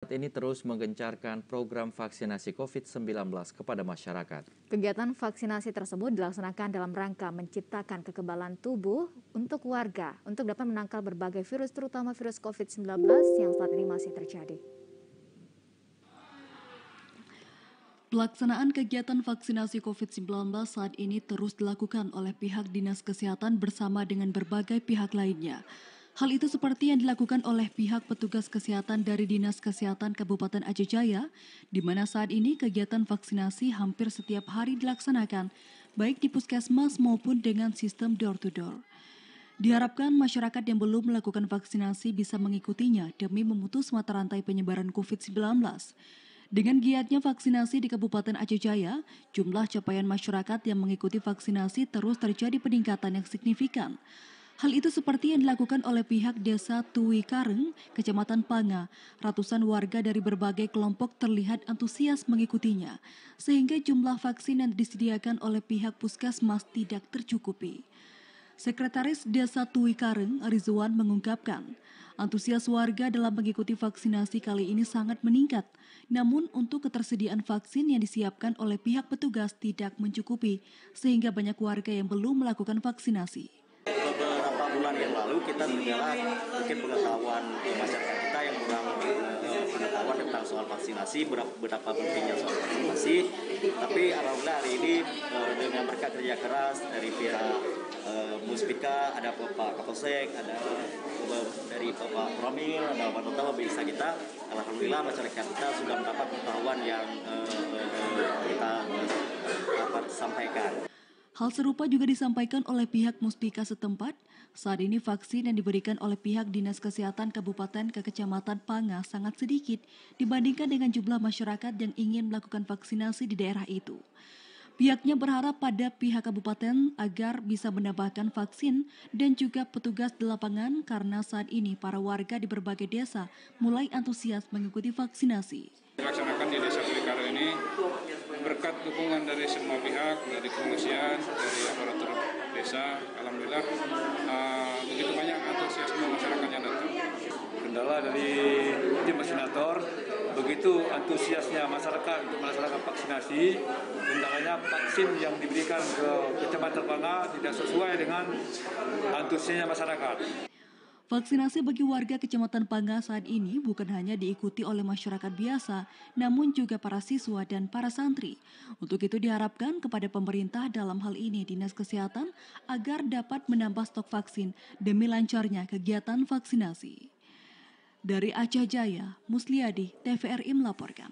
saat ini terus menggencarkan program vaksinasi COVID-19 kepada masyarakat. Kegiatan vaksinasi tersebut dilaksanakan dalam rangka menciptakan kekebalan tubuh untuk warga untuk dapat menangkal berbagai virus, terutama virus COVID-19 yang saat ini masih terjadi. Pelaksanaan kegiatan vaksinasi COVID-19 saat ini terus dilakukan oleh pihak Dinas Kesehatan bersama dengan berbagai pihak lainnya. Hal itu seperti yang dilakukan oleh pihak petugas kesehatan dari Dinas Kesehatan Kabupaten Aceh Jaya, di mana saat ini kegiatan vaksinasi hampir setiap hari dilaksanakan, baik di puskesmas maupun dengan sistem door-to-door. Diharapkan masyarakat yang belum melakukan vaksinasi bisa mengikutinya demi memutus mata rantai penyebaran COVID-19. Dengan giatnya vaksinasi di Kabupaten Aceh Jaya, jumlah capaian masyarakat yang mengikuti vaksinasi terus terjadi peningkatan yang signifikan. Hal itu seperti yang dilakukan oleh pihak Desa Tui Kareng, Kecamatan Panga. Ratusan warga dari berbagai kelompok terlihat antusias mengikutinya, sehingga jumlah vaksin yang disediakan oleh pihak puskesmas tidak tercukupi. Sekretaris Desa Tui Kareng, Rizwan, mengungkapkan, antusias warga dalam mengikuti vaksinasi kali ini sangat meningkat. Namun untuk ketersediaan vaksin yang disiapkan oleh pihak petugas tidak mencukupi, sehingga banyak warga yang belum melakukan vaksinasi. Beberapa bulan yang lalu kita berjalan mungkin pengetahuan masyarakat kita yang kurang pengetahuan tentang soal vaksinasi, berapa pentingnya soal vaksinasi. Tapi alhamdulillah hari ini dengan berkat kerja keras dari pihak Muspika, ada Bapak Kapolsek, ada dari Bapak Promil, ada Bapak Nota, bisa kita, alhamdulillah masyarakat kita sudah mendapat pengetahuan yang kita dapat sampaikan. Hal serupa juga disampaikan oleh pihak Muspika setempat. Saat ini vaksin yang diberikan oleh pihak Dinas Kesehatan Kabupaten ke Kecamatan Panga sangat sedikit dibandingkan dengan jumlah masyarakat yang ingin melakukan vaksinasi di daerah itu. Pihaknya berharap pada pihak kabupaten agar bisa menambahkan vaksin dan juga petugas di lapangan karena saat ini para warga di berbagai desa mulai antusias mengikuti vaksinasi. Dilaksanakan di Desa Tui Kareng ini berkat dukungan dari semua pihak, dari kepolisian, dari aparatur desa, alhamdulillah begitu banyak antusiasme masyarakat yang datang. Kendala dari tim vaksinator, begitu antusiasnya masyarakat untuk melaksanakan vaksinasi, kendalanya vaksin yang diberikan ke Kecamatan Panga tidak sesuai dengan antusiasnya masyarakat. Vaksinasi bagi warga Kecamatan Panga saat ini bukan hanya diikuti oleh masyarakat biasa, namun juga para siswa dan para santri. Untuk itu diharapkan kepada pemerintah dalam hal ini Dinas Kesehatan agar dapat menambah stok vaksin demi lancarnya kegiatan vaksinasi. Dari Aceh Jaya, Musliadi, TVRI melaporkan.